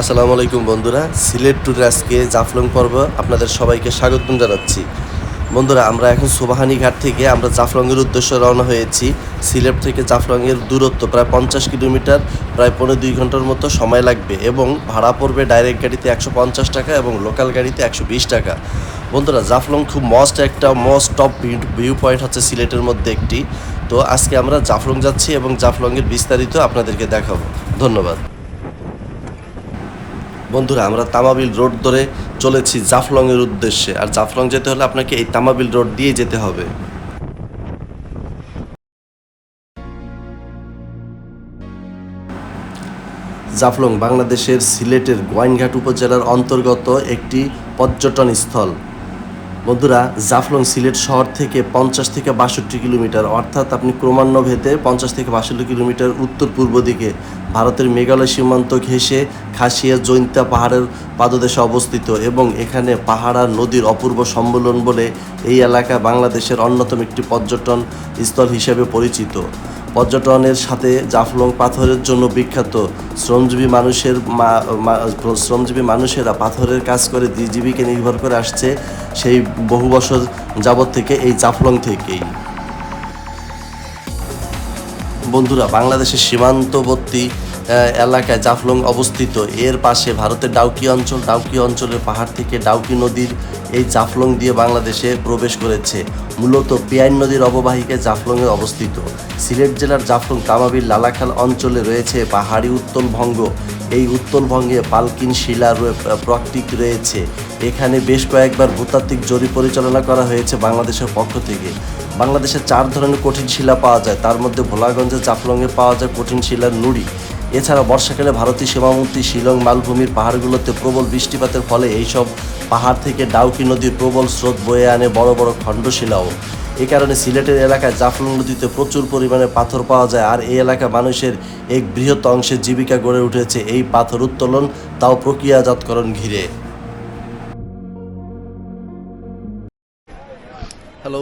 আসসালামু আলাইকুম বন্ধুরা, সিলেট ট্যুরে আজকে জাফলং পর্ব আপনাদের সবাইকে স্বাগতম জানাচ্ছি। বন্ধুরা, আমরা এখন সুবাহানি ঘাট থেকে আমরা জাফলংয়ের উদ্দেশ্যে রওনা হয়েছি। সিলেট থেকে জাফলংয়ের দূরত্ব প্রায় 50 কিলোমিটার, প্রায় 2.5 ঘন্টার মতো সময় লাগবে এবং ভাড়া পড়বে ডাইরেক্ট গাড়িতে 150 টাকা এবং লোকাল গাড়িতে 120 টাকা। বন্ধুরা, জাফলং খুব একটা টপ ভিউ পয়েন্ট হচ্ছে সিলেটের মধ্যে একটি। তো আজকে আমরা জাফলং যাচ্ছি এবং জাফলংয়ের বিস্তারিত আপনাদেরকে দেখাবো। ধন্যবাদ। বন্ধুরা, আমরা তামাবিল রোড ধরে চলেছি জাফলংয়ের উদ্দেশ্যে। আর জাফলং যেতে হলে আপনাকে এই তামাবিল রোড দিয়ে যেতে হবে। জাফলং বাংলাদেশের সিলেটের গোয়াইনঘাট উপজেলার অন্তর্গত একটি পর্যটন স্থল। বন্ধুরা, জাফলং সিলেট শহর থেকে 50 থেকে 62 কিলোমিটার, অর্থাৎ আপনি ক্রমান্বয়ে 50 থেকে 62 কিলোমিটার উত্তর পূর্ব দিকে ভারতের মেঘালয় সীমান্ত ঘেঁষে খাসিয়া জৈন্তা পাহাড়ের পাদদেশে অবস্থিত এবং এখানে পাহাড় আর নদীর অপূর্ব সম্মেলন বলে এই এলাকা বাংলাদেশের অন্যতম একটি পর্যটন স্থল হিসেবে পরিচিত। পর্যটনের সাথে জাফলং পাথরের জন্য বিখ্যাত। শ্রমজীবী মানুষেরা পাথরের কাজ করে জীবিকা নির্ভর করে আসছে সেই বহু বছর যাবৎ থেকে এই জাফলং থেকেই। বন্ধুরা, বাংলাদেশের সীমান্তবর্তী এলাকায় জাফলং অবস্থিত। এর পাশে ভারতের ডাউকি অঞ্চলের পাহাড় থেকে ডাউকি নদীর এই জাফলং দিয়ে বাংলাদেশে প্রবেশ করেছে। মূলত পিয়াইন নদীর অববাহিকায় জাফলংয়ে অবস্থিত। সিলেট জেলার জাফলং তামাবিল লালাখাল অঞ্চলে রয়েছে পাহাড়ি উত্তলভঙ্গ। এই উত্তলভঙ্গে পালকিন শিলা প্রাকৃতিক রয়েছে। এখানে বেশ কয়েকবার ভূতাত্ত্বিক জরিপ পরিচালনা করা হয়েছে বাংলাদেশের পক্ষ থেকে। বাংলাদেশে 4 ধরনের কঠিন শিলা পাওয়া যায়, তার মধ্যে ভোলাগঞ্জে জাফলংয়ে পাওয়া যায় কঠিন শিলার নুড়ি। এছাড়া বর্ষাকালে ভারতীয় সীমাবর্তী শিলং মালভূমির পাহাড়গুলোতে প্রবল বৃষ্টিপাতের ফলে এইসব পাহাড় থেকে ডাউকি নদীর প্রবল স্রোত বয়ে আনে বড় বড় খণ্ডশিলাও। এ কারণে সিলেটের এলাকায় জাফলং নদীতে প্রচুর পরিমাণে পাথর পাওয়া যায়। আর এই এলাকা মানুষের এক বৃহৎ অংশের জীবিকা গড়ে উঠেছে এই পাথর উত্তোলন, তাও প্রক্রিয়াজাতকরণ ঘিরে। হ্যালো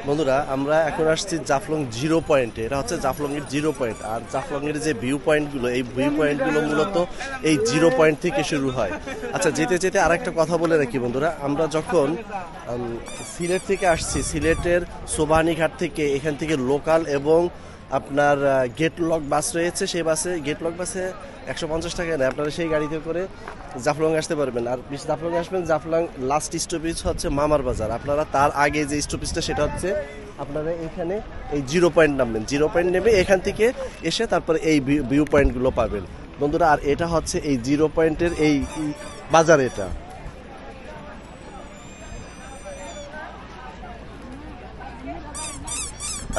বন্ধুরা, আমরা এখন আসছি জাফলং জিরো পয়েন্টে। এটা হচ্ছে জাফলংয়ের জিরো পয়েন্ট। আর জাফলংয়ের যে ভিউ পয়েন্টগুলো, এই ভিউ পয়েন্টগুলো মূলত এই জিরো পয়েন্ট থেকে শুরু হয়। আচ্ছা, যেতে যেতে আরেকটা কথা বলে রাখি বন্ধুরা, আমরা যখন সিলেট থেকে আসছি, সিলেটের সোবাহানি ঘাট থেকে এখান থেকে লোকাল এবং আপনার গেটলক বাস রয়েছে। সেই বাসে গেটলক বাসে 150 টাকা নেয়। আপনারা সেই গাড়িতে করে জাফলং আসতে পারবেন। আর জাফলং আসবেন, জাফলং লাস্ট স্টপেজ হচ্ছে মামার বাজার। আপনারা তার আগে যে স্টপেজটা সেটা হচ্ছে আপনারা এখানে এই জিরো পয়েন্ট নামবেন। জিরো পয়েন্ট নেমে এখান থেকে এসে তারপরে এই ভিউ পয়েন্টগুলো পাবেন বন্ধুরা। আর এটা হচ্ছে এই জিরো পয়েন্টের এই বাজার। এটা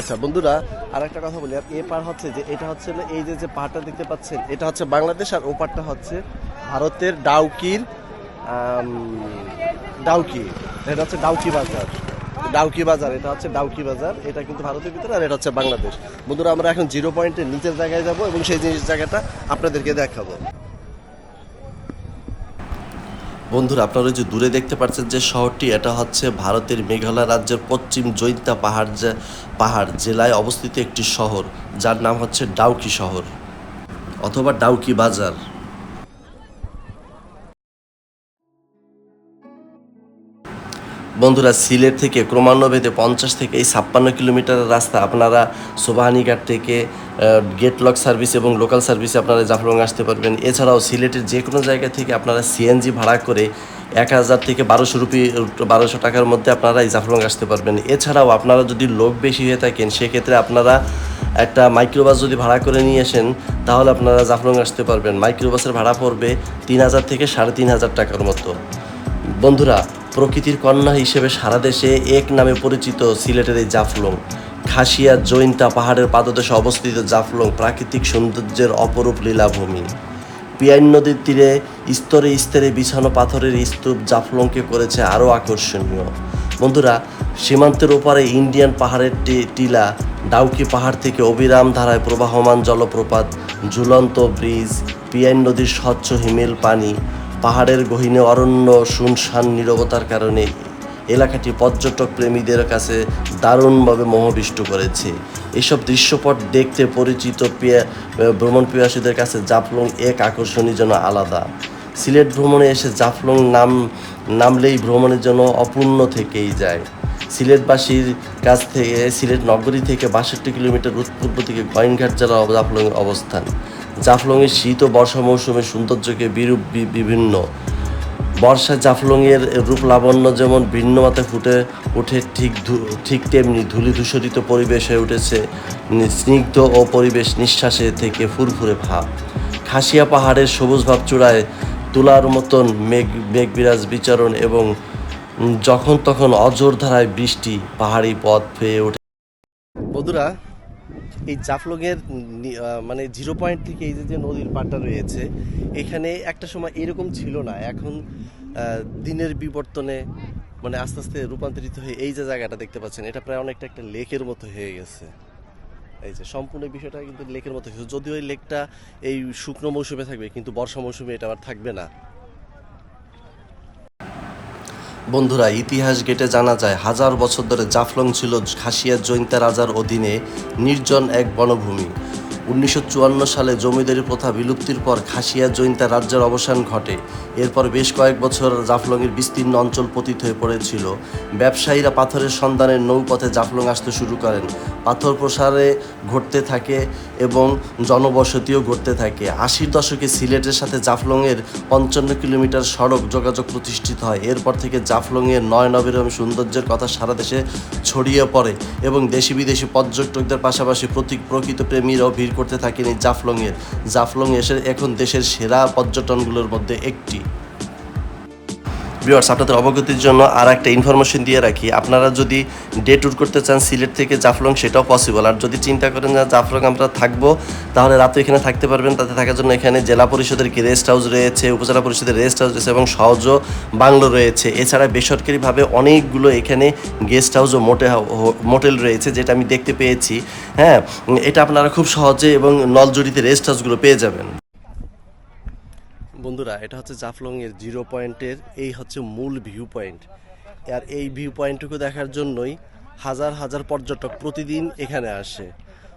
আচ্ছা বন্ধুরা, আর একটা কথা বলি। আর এ পার হচ্ছে যে এটা হচ্ছে এই যে পাহাড়টা দেখতে পাচ্ছেন, এটা হচ্ছে বাংলাদেশ। আর ও পারটা হচ্ছে ভারতের ডাউকি। এটা হচ্ছে ডাউকি বাজার। এটা হচ্ছে ডাউকি বাজার। এটা কিন্তু ভারতের ভিতরে, আর এটা হচ্ছে বাংলাদেশ। বন্ধুরা, আমরা এখন জিরো পয়েন্টের নিচের জায়গায় যাব এবং সেই জায়গাটা আপনাদেরকে দেখাবো। বন্ধুরা, আপনারা যে দূরে দেখতে পাচ্ছেন যে শহরটি, এটা হচ্ছে ভারতের মেঘালয় রাজ্যের পশ্চিম জৈন্তা পাহাড় জেলায় অবস্থিত একটি শহর, যার নাম হচ্ছে ডাউকি শহর অথবা ডাউকি বাজার। বন্ধুরা, সিলেট থেকে ক্রমান্বয়ে 50 থেকে 56 কিলোমিটারের রাস্তা আপনারা সোবাহানিঘাট থেকে গেটলক সার্ভিস এবং লোকাল সার্ভিসে আপনারা জাফলং আসতে পারবেন। এছাড়াও সিলেটের যে কোনো জায়গা থেকে আপনারা সিএনজি ভাড়া করে 1000 থেকে 1200 টাকার মধ্যে আপনারা এই জাফলং আসতে পারবেন। এছাড়াও আপনারা যদি লোক বেশি হয়ে থাকেন, সেক্ষেত্রে আপনারা একটা মাইক্রোবাস যদি ভাড়া করে নিয়ে আসেন, তাহলে আপনারা জাফলং আসতে পারবেন। মাইক্রোবাসের ভাড়া পড়বে 3000 থেকে 3500 টাকার মতো। বন্ধুরা, প্রকৃতির কন্যা হিসেবে সারা দেশে এক নামে পরিচিত সিলেটের এই জাফলং। খাসিয়া জৈন্তা পাহাড়ের পাদদেশে অবস্থিত জাফলং প্রাকৃতিক সৌন্দর্যের অপরূপ লীলাভূমি। পিয়াইন নদীর তীরে স্তরে স্তরে বিছানো পাথরের স্তূপ জাফলংকে করেছে আরও আকর্ষণীয়। বন্ধুরা, সীমান্তের ওপারে ইন্ডিয়ান পাহাড়ের টিলা, ডাউকি পাহাড় থেকে অবিরাম ধারায় প্রবাহমান জলপ্রপাত, ঝুলন্ত ব্রিজ, পিয়াইন নদীর স্বচ্ছ হিমেল পানি, পাহাড়ের গহীনে অরণ্য শুনশান নীরবতার কারণে এলাকাটি পর্যটক প্রেমীদের কাছে দারুণভাবে মোহবিষ্ট করেছে। এসব দৃশ্যপট দেখতে পরিচিত ভ্রমণ পিপাসুদের কাছে জাফলং এক আকর্ষণীয় যেন আলাদা। সিলেট ভ্রমণে এসে জাফলং নামলেই ভ্রমণের জন্য অপূর্ণ থেকেই যায়। সিলেটবাসীর কাছ থেকে সিলেট নগরী থেকে 62 কিলোমিটার পূর্ব দিকে গোয়াইনঘাট জেলার জাফলংয়ের অবস্থান। জাফলংয়ের শীত ও বর্ষা মৌসুমের সৌন্দর্যকে বিরূপ বিভিন্ন। বর্ষায় জাফলংয়ের রূপ লাবণ্য যেমন ভিন্ন মাত্রায় ফুটে ওঠে, ঠিক তেমনি ধূলিধূসরিত পরিবেশ হয়ে উঠেছে স্নিগ্ধ ও পরিবেশ নিঃশ্বাসে থেকে ফুরফুরে ভাব। খাসিয়া পাহাড়ের সবুজ ভাব চূড়ায় তুলার মতন মেঘবিরাজ বিচরণ এবং যখন তখন অঝোর ধারায় বৃষ্টি পাহাড়ি পথ পেয়ে ওঠে। বন্ধুরা, এই জাফলংয়ের মানে 0 পয়েন্ট থেকে এই যে নদীর পাড়টা রয়েছে, এখানে একটা সময় এরকম ছিল না। এখন দিনের বিবর্তনে মানে আস্তে আস্তে রূপান্তরিত হয়ে এই যে জায়গাটা দেখতে পাচ্ছেন, এটা প্রায় অনেকটা একটা লেকের মতো হয়ে গেছে। এই যে সম্পূর্ণ বিষয়টা কিন্তু লেকের মতো হয়েছে। যদিও এই লেকটা এই শুকনো মৌসুমে থাকবে, কিন্তু বর্ষা মৌসুমে এটা আর থাকবে না। বন্ধুরা, ইতিহাস ঘেঁটে জানা যায় হাজার বছর ধরে জাফলং ছিল খাসিয়া জৈন্তা রাজার অধীনে নির্জন এক বনভূমি। 1954 সালে জমিদারি প্রথা বিলুপ্তির পর খাসিয়া জৈন্তা রাজ্যের অবসান ঘটে। এরপর বেশ কয়েক বছর জাফলংয়ের বিস্তীর্ণ অঞ্চল পতিত হয়ে পড়েছিল। ব্যবসায়ীরা পাথরের সন্ধানে নৌপথে জাফলং আসতে শুরু করেন। পাথর প্রসারে ঘটতে থাকে এবং জনবসতিও ঘটতে থাকে। 80-র দশকে সিলেটের সাথে জাফলংয়ের 55 কিলোমিটার সড়ক যোগাযোগ প্রতিষ্ঠিত হয়। এরপর থেকে জাফলংয়ের নয়নবিরম সৌন্দর্যের কথা সারা দেশে ছড়িয়ে পড়ে এবং দেশি বিদেশি পর্যটকদের পাশাপাশি প্রকৃত প্রেমীরাও ভিড় করতে থাকেন এই জাফলং এসে এখন দেশের সেরা পর্যটনগুলোর মধ্যে একটি। ভিউয়ার্স, আপনাদের অবগতির জন্য আর একটা ইনফরমেশন দিয়ে রাখি, আপনারা যদি ডে ট্যুর করতে চান সিলেট থেকে জাফলং, সেটাও পসিবল। আর যদি চিন্তা করেন যে জাফলং আমরা থাকবো, তাহলে রাতে এখানে থাকতে পারবেন। তাতে থাকার জন্য এখানে জেলা পরিষদের কি রেস্ট হাউস রয়েছে, উপজেলা পরিষদের রেস্ট হাউস রয়েছে এবং সহজ বাংলো রয়েছে। এছাড়া বেসরকারিভাবে অনেকগুলো এখানে গেস্ট হাউস ও মোটেল রয়েছে, যেটা আমি দেখতে পেয়েছি। হ্যাঁ, এটা আপনারা খুব সহজে এবং নলজুড়িতে রেস্ট হাউসগুলো পেয়ে যাবেন। বন্ধুরা, এটা হচ্ছে জাফলংয়ের 0 পয়েন্টের এই হচ্ছে মূল ভিউ পয়েন্ট। আর এই ভিউ পয়েন্টটুকু দেখার জন্যই হাজার হাজার পর্যটক প্রতিদিন এখানে আসে।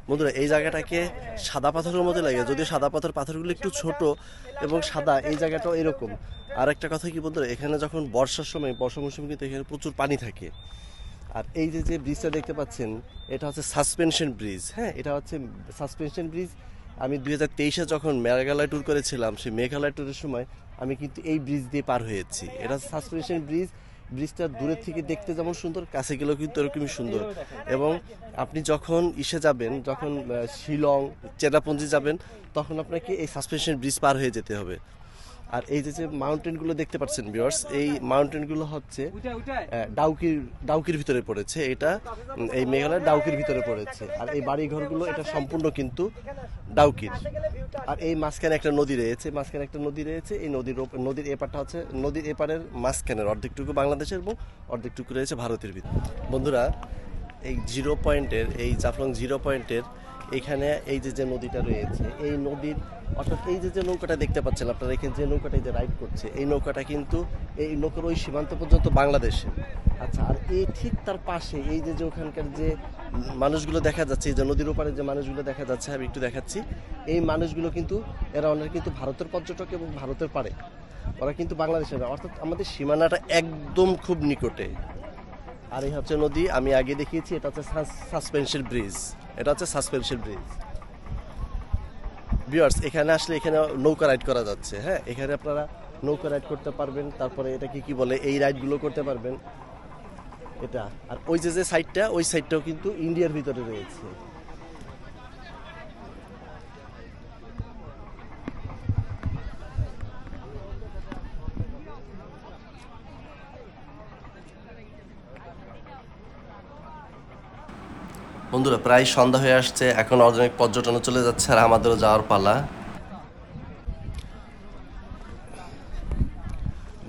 বন্ধুরা, এই জায়গাটাকে সাদা পাথরের মধ্যে লাগে, যদিও সাদা পাথরগুলো একটু ছোট এবং সাদা, এই জায়গাটাও এরকম। আর একটা কথা কি বন্ধুরা, এখানে যখন বর্ষার সময়, বর্ষা মৌসুমে কিন্তু এখানে প্রচুর পানি থাকে। আর এই যে ব্রিজটা দেখতে পাচ্ছেন, এটা হচ্ছে সাসপেনশন ব্রিজ। হ্যাঁ, এটা হচ্ছে সাসপেনশন ব্রিজ। আমি 2023-এ যখন মেঘালয় ট্যুর করেছিলাম, সেই মেঘালয় ট্যুরের সময় আমি কিন্তু এই ব্রিজ দিয়ে পার হয়েছি। এটা সাসপেনশন ব্রিজ। ব্রিজটা দূরের থেকে দেখতে যেমন সুন্দর, কাছে গেলেও কিন্তু এরকমই সুন্দর। এবং আপনি যখন যাবেন, যখন শিলং, চেরাপুঞ্জি যাবেন, তখন আপনাকে এই সাসপেনশন ব্রিজ পার হয়ে যেতে হবে। আর এই যে মাউন্টেনগুলো দেখতে পাচ্ছেন ভিউয়ার্স, এই মাউন্টেনগুলো হচ্ছে ডাউকির ভিতরে পড়েছে। এটা এই মেঘালয়ের ডাউকির ভিতরে পড়েছে। আর এই বাড়িঘরগুলো এটা সম্পূর্ণ কিন্তু ডাউকির। আর এই মাঝখানে একটা নদী রয়েছে। এই নদীর এপারটা হচ্ছে নদীর এপারের মাঝখানের অর্ধেকটুকু বাংলাদেশের এবং অর্ধেকটুকু রয়েছে ভারতের ভিতরে। বন্ধুরা, এই 0 পয়েন্টের, এই জাফলং 0 পয়েন্টের এখানে এই যে নদীটা রয়েছে, এই নদীর অর্থাৎ এই যে নৌকাটা দেখতে পাচ্ছেন আপনারা, এখানে যে নৌকাটা যে রাইড করছে, এই নৌকাটা কিন্তু এই নৌকার ওই সীমান্ত পর্যন্ত বাংলাদেশে। আচ্ছা, আর এই ঠিক তার পাশে এই যে ওখানকার যে মানুষগুলো দেখা যাচ্ছে, এই যে নদীর ওপারে যে মানুষগুলো দেখা যাচ্ছে, আমি একটু দেখাচ্ছি। এই মানুষগুলো কিন্তু ওনারা কিন্তু ভারতের পর্যটক এবং ভারতের পারে, ওরা কিন্তু বাংলাদেশে না, অর্থাৎ আমাদের সীমানাটা একদম খুব নিকটে। আর এই হচ্ছে নদী, আমি আগে দেখিয়েছি, এটা হচ্ছে সাসপেনশন ব্রিজ। ভিউয়ার্স, এখানে আসলে এখানে নৌকা রাইড করা যাচ্ছে। হ্যাঁ, এখানে আপনারা নৌকা রাইড করতে পারবেন। তারপরে এটাকে কি বলে, এই রাইডগুলো করতে পারবেন এটা। আর ওই যে সাইডটা, ওই সাইডটাও কিন্তু ইন্ডিয়ার ভিতরে রয়েছে। বন্ধুরা, প্রায় সন্ধ্যা হয়ে আসছে, এখন অনেক পর্যটনে চলে যাচ্ছে আর আমাদেরও যাওয়ার পালা।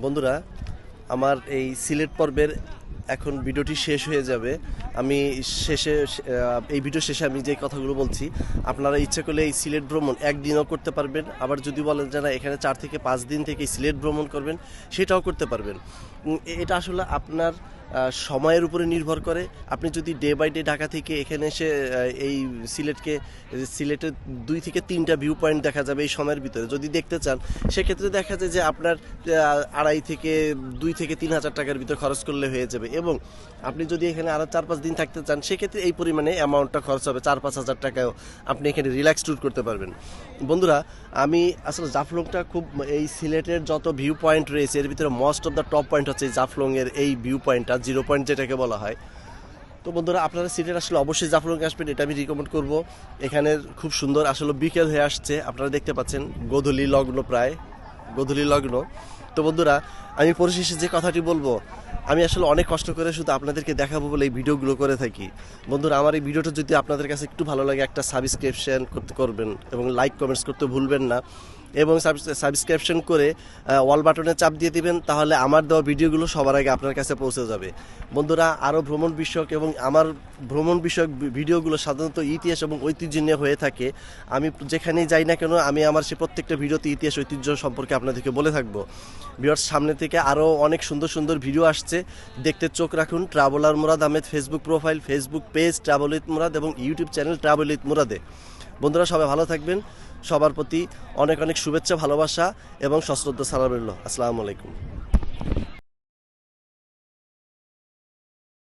বন্ধুরা, আমার এই সিলেট পর্বের এখন ভিডিওটি শেষ হয়ে যাবে। আমি এই ভিডিও শেষে আমি যে কথাগুলো বলছি, আপনারা ইচ্ছা করলে এই সিলেট ভ্রমণ একদিনও করতে পারবেন। আবার যদি বলেন যে না, এখানে 4 থেকে 5 দিন থেকে সিলেট ভ্রমণ করবেন, সেটাও করতে পারবেন। এটা আসলে আপনার সময়ের উপরে নির্ভর করে। আপনি যদি ডে বাই ডে ঢাকা থেকে এখানে এসে এই সিলেটের 2 থেকে 3টা ভিউ পয়েন্ট দেখা যাবে এই সময়ের ভিতরে যদি দেখতে চান, সেক্ষেত্রে দেখা যায় যে আপনার 2 থেকে 3 হাজার টাকার ভিতরে খরচ করলে হয়ে যাবে। এবং আপনি যদি এখানে আরও 4-5 দিন থাকতে চান, সেক্ষেত্রে এই পরিমাণে অ্যামাউন্টটা খরচ হবে, 4-5 হাজার টাকাও আপনি এখানে রিল্যাক্স ট্যুর করতে পারবেন। বন্ধুরা, আমি আসলে জাফলংটা খুব, এই সিলেটের যত ভিউ পয়েন্ট রয়েছে এর ভিতরে most of the top point হচ্ছে এই জাফলংয়ের এই ভিউ পয়েন্টটা, 0 পয়েন্ট যেটাকে বলা হয়। তো বন্ধুরা, আপনারা সিলেট আসলে অবশ্যই জাফলংয়ে আসবেন, এটা আমি রিকমেন্ড করব। এখানের খুব সুন্দর, আসলে বিকেল হয়ে আসছে, আপনারা দেখতে পাচ্ছেন গোধূলি লগ্ন, প্রায় গোধূলি লগ্ন। তো বন্ধুরা, আমি পরিশেষে যে কথাটি বলবো, আমি আসলে অনেক কষ্ট করে শুধু আপনাদেরকে দেখাবো বলে এই ভিডিওগুলো করে থাকি। বন্ধুরা, আমার এই ভিডিওটা যদি আপনাদের কাছে একটু ভালো লাগে, একটা সাবস্ক্রিপশন করবেন এবং লাইক কমেন্টস করতে ভুলবেন না। এবং সাবস্ক্রিপশন করে অল বাটনে চাপ দিয়ে দিবেন, তাহলে আমার দেওয়া ভিডিওগুলো সবার আগে আপনার কাছে পৌঁছে যাবে। বন্ধুরা, আরও ভ্রমণ বিষয়ক এবং আমার ভ্রমণ বিষয়ক ভিডিওগুলো সাধারণত ইতিহাস এবং ঐতিহ্য নিয়ে হয়ে থাকে। আমি যেখানেই যাই না কেন, আমি আমার সে প্রত্যেকটা ভিডিওতে ইতিহাস ঐতিহ্য সম্পর্কে আপনাদেরকে বলে থাকবো। ভিউয়ার্স, সামনে থেকে আরও অনেক সুন্দর সুন্দর ভিডিও আসছে, দেখতে চোখ রাখুন। Traveller Murad Ahmed Facebook profile, Facebook page travel with Murad এবং ইউটিউব চ্যানেল ট্রাভেল উইথ মুরাদে। বন্ধুরা, সবাই ভালো থাকবেন। সবার প্রতি অনেক অনেক শুভেচ্ছা, ভালোবাসা এবং সশ্রদ্ধ সালাম রইল। আসসালামু আলাইকুম।